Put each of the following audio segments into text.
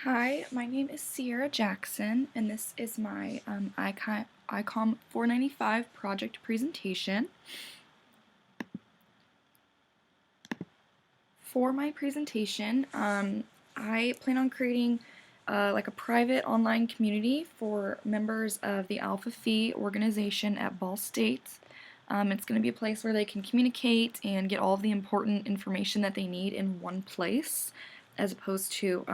Hi, my name is Sierra Jackson, and this is my Icom495 project presentation. For my presentation, I plan on creating like a private online community for members of the Alpha Phi organization at Ball State. It's going to be a place where they can communicate and get all of the important information that they need in one place, as opposed to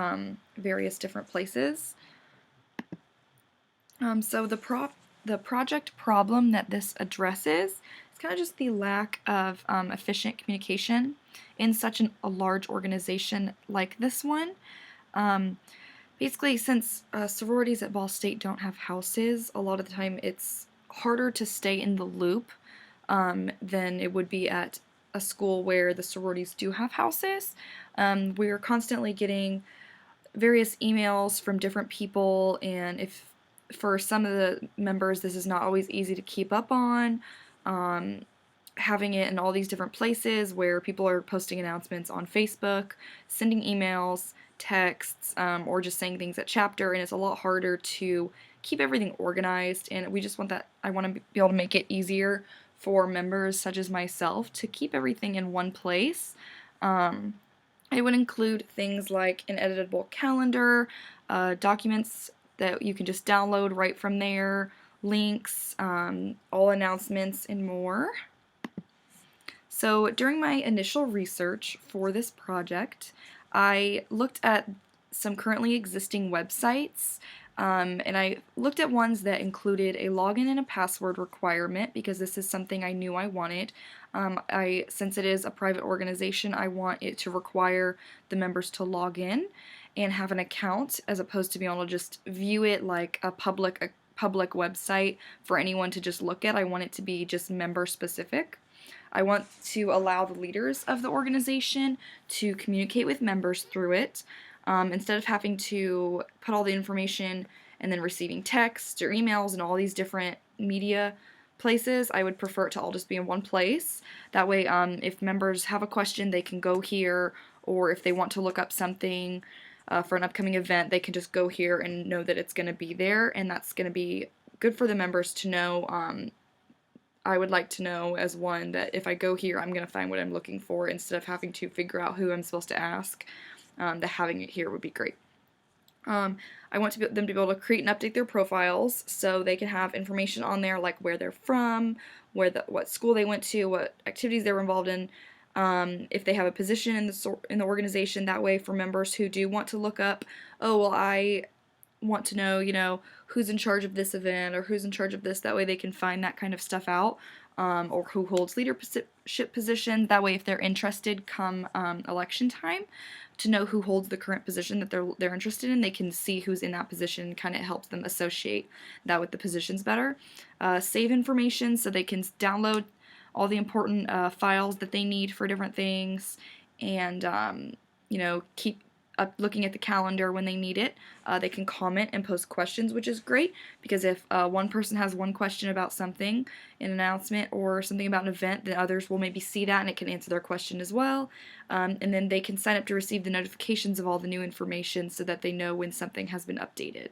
various different places. So the project problem that this addresses is kind of just the lack of efficient communication in such a large organization like this one. Basically, since sororities at Ball State don't have houses, a lot of the time it's harder to stay in the loop than it would be at a school where the sororities do have houses. We are constantly getting various emails from different people, and if for some of the members this is not always easy to keep up on, having it in all these different places where people are posting announcements on Facebook, sending emails, texts, or just saying things at chapter, and it's a lot harder to keep everything organized, and we just want that. I want to be able to make it easier for members such as myself to keep everything in one place. It would include things like an editable calendar, documents that you can just download right from there, links, all announcements, and more. So during my initial research for this project, I looked at some currently existing websites, and I looked at ones that included a login and a password requirement because this is something I knew I wanted. Since it is a private organization, I want it to require the members to log in and have an account as opposed to being able to just view it like a public website for anyone to just look at. I want it to be just member specific. I want to allow the leaders of the organization to communicate with members through it, instead of having to put all the information and then receiving texts or emails and all these different media places. I would prefer it to all just be in one place. That way, if members have a question, they can go here, or if they want to look up something for an upcoming event, they can just go here and know that it's going to be there, and that's going to be good for the members to know. I would like to know as one that if I go here, I'm going to find what I'm looking for instead of having to figure out who I'm supposed to ask. That having it here would be great. I want them to be able to create and update their profiles so they can have information on there like where they're from, what school they went to, what activities they were involved in, if they have a position in the organization. That way, for members who do want to look up, oh well, I want to know, who's in charge of this event or who's in charge of this. That way, they can find that kind of stuff out, or who holds leadership positions. That way, if they're interested come election time, to know who holds the current position that they're interested in, they can see who's in that position. Kind of helps them associate that with the positions better. Save information so they can download all the important files that they need for different things, and keep looking at the calendar when they need it. They can comment and post questions, which is great because if one person has one question about something, an announcement or something about an event, then others will maybe see that and it can answer their question as well. And then they can sign up to receive the notifications of all the new information so that they know when something has been updated.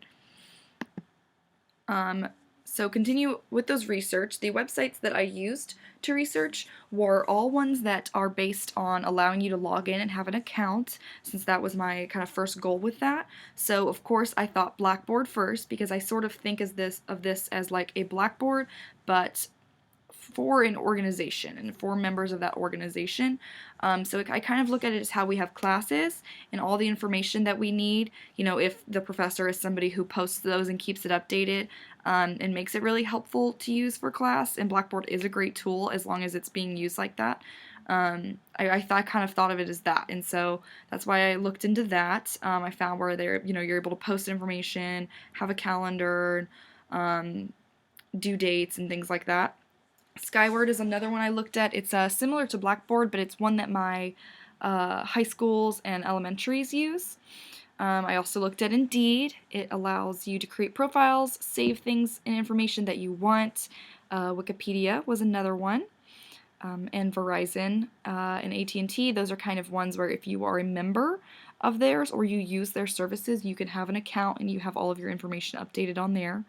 So continue with those research. The websites that I used to research were all ones that are based on allowing you to log in and have an account, since that was my kind of first goal with that. So of course I thought Blackboard first because I sort of think of this as like a Blackboard, but for an organization and for members of that organization. So I kind of look at it as how we have classes and all the information that we need. If the professor is somebody who posts those and keeps it updated and makes it really helpful to use for class, and Blackboard is a great tool as long as it's being used like that. I kind of thought of it as that, and so that's why I looked into that. I found where you're able to post information, have a calendar, due dates, and things like that. Skyward is another one I looked at. It's similar to Blackboard, but it's one that my high schools and elementaries use. I also looked at Indeed. It allows you to create profiles, save things and information that you want. Wikipedia was another one. And Verizon and AT&T, those are kind of ones where if you are a member, of theirs or you use their services, you can have an account and you have all of your information updated on there.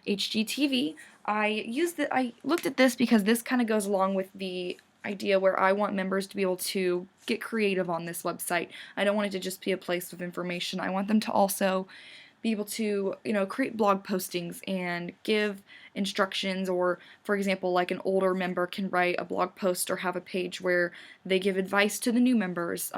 HGTV, I looked at this because this kind of goes along with the idea where I want members to be able to get creative on this website. I don't want it to just be a place of information. I want them to also be able to, create blog postings and give instructions, or for example, like an older member can write a blog post or have a page where they give advice to the new members,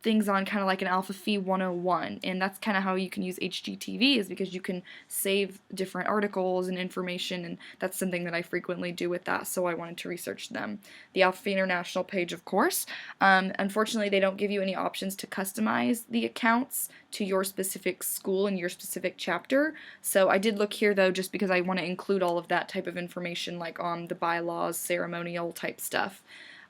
things on kind of like an Alpha Phi 101, and that's kind of how you can use HGTV, is because you can save different articles and information, and that's something that I frequently do with that, so I wanted to research them. The Alpha Phi International page, of course. Unfortunately, they don't give you any options to customize the accounts to your specific school and your specific chapter, so I did look here though just because I want to include all of that type of information, like on the bylaws, ceremonial type stuff.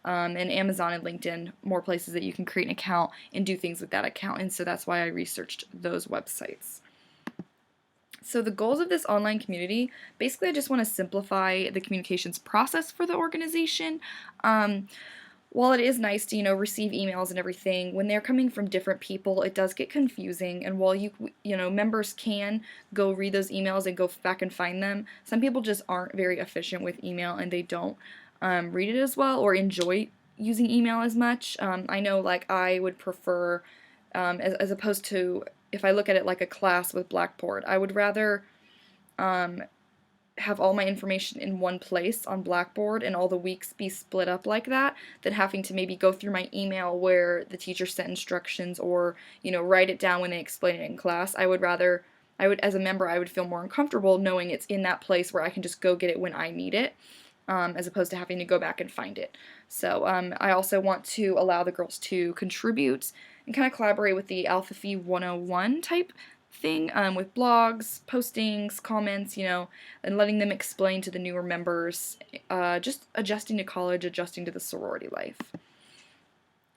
And Amazon and LinkedIn, more places that you can create an account and do things with that account, and so that's why I researched those websites. So the goals of this online community, basically I just want to simplify the communications process for the organization. While it is nice to, receive emails and everything, when they're coming from different people, it does get confusing, and while members can go read those emails and go back and find them, some people just aren't very efficient with email and they don't read it as well or enjoy using email as much. I know, like, I would prefer, as opposed to, if I look at it like a class with Blackboard, I would rather have all my information in one place on Blackboard and all the weeks be split up like that than having to maybe go through my email where the teacher sent instructions or, write it down when they explain it in class. As a member, I would feel more uncomfortable knowing it's in that place where I can just go get it when I need it. As opposed to having to go back and find it. So I also want to allow the girls to contribute and kind of collaborate with the Alpha Phi 101 type thing, with blogs, postings, comments, and letting them explain to the newer members, just adjusting to college, adjusting to the sorority life.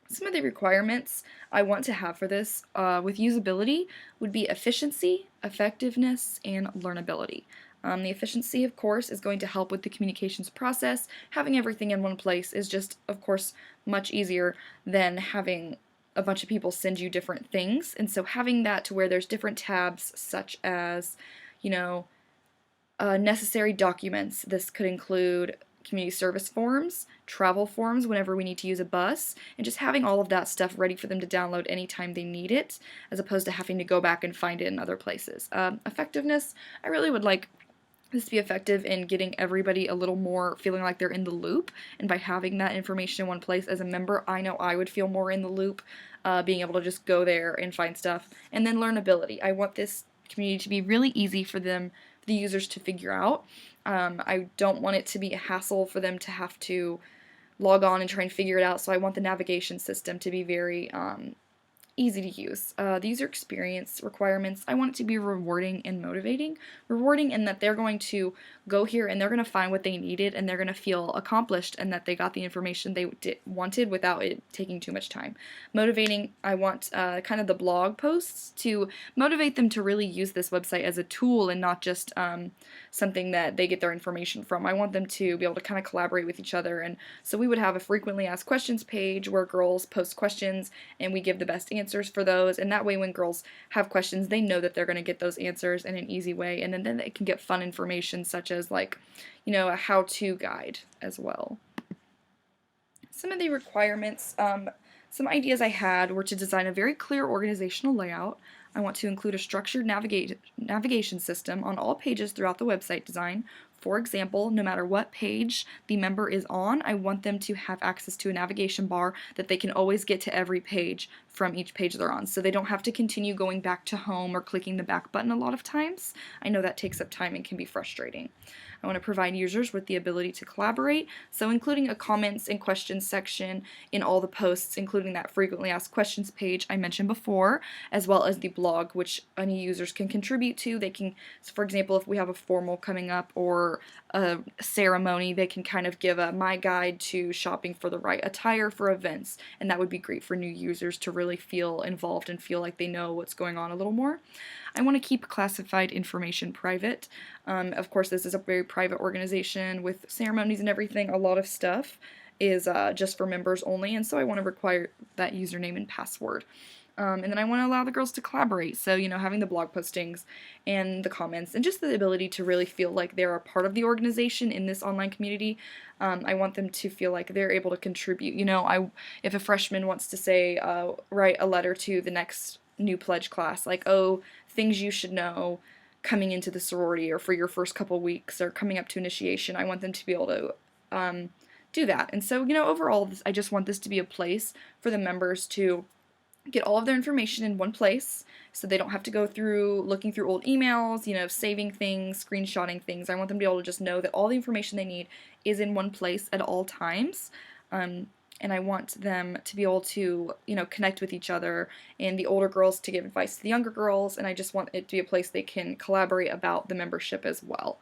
Some of the requirements I want to have for this with usability would be efficiency, effectiveness, and learnability. The efficiency, of course, is going to help with the communications process. Having everything in one place is just, of course, much easier than having a bunch of people send you different things. And so having that to where there's different tabs, such as, necessary documents. This could include community service forms, travel forms whenever we need to use a bus, and just having all of that stuff ready for them to download anytime they need it, as opposed to having to go back and find it in other places. Effectiveness, I really would like this to be effective in getting everybody a little more feeling like they're in the loop, and by having that information in one place as a member, I know I would feel more in the loop, being able to just go there and find stuff. And then learnability. I want this community to be really easy for the users to figure out. I don't want it to be a hassle for them to have to log on and try and figure it out, so I want the navigation system to be very easy to use. The user experience requirements, I want it to be rewarding and motivating. Rewarding in that they're going to go here and they're going to find what they needed and they're going to feel accomplished and that they got the information they wanted without it taking too much time. Motivating, I want kind of the blog posts to motivate them to really use this website as a tool and not just something that they get their information from. I want them to be able to kind of collaborate with each other, and so we would have a frequently asked questions page where girls post questions and we give the best answers for those, and that way when girls have questions they know that they're going to get those answers in an easy way, and then they can get fun information such as, like, a how-to guide as well. Some of the requirements, some ideas I had were to design a very clear organizational layout. I want to include a structured navigation system on all pages throughout the website design. For example, no matter what page the member is on, I want them to have access to a navigation bar that they can always get to every page from each page they're on, so they don't have to continue going back to home or clicking the back button a lot of times. I know that takes up time and can be frustrating. I want to provide users with the ability to collaborate, so including a comments and questions section in all the posts, including that frequently asked questions page I mentioned before, as well as the blog, which any users can contribute to. They can, for example, if we have a formal coming up or a ceremony, they can kind of give a my guide to shopping for the right attire for events, and that would be great for new users to really feel involved and feel like they know what's going on a little more. I want to keep classified information private. Of course, this is a very private organization with ceremonies and everything, a lot of stuff is just for members only, and so I want to require that username and password. And then I want to allow the girls to collaborate. So, having the blog postings and the comments and just the ability to really feel like they're a part of the organization in this online community. I want them to feel like they're able to contribute. If a freshman wants to say, write a letter to the next new pledge class, like, oh, things you should know coming into the sorority or for your first couple weeks or coming up to initiation, I want them to be able to do that. And so, overall, I just want this to be a place for the members to get all of their information in one place so they don't have to go through looking through old emails, saving things, screenshotting things. I want them to be able to just know that all the information they need is in one place at all times. And I want them to be able to, connect with each other, and the older girls to give advice to the younger girls, and I just want it to be a place they can collaborate about the membership as well.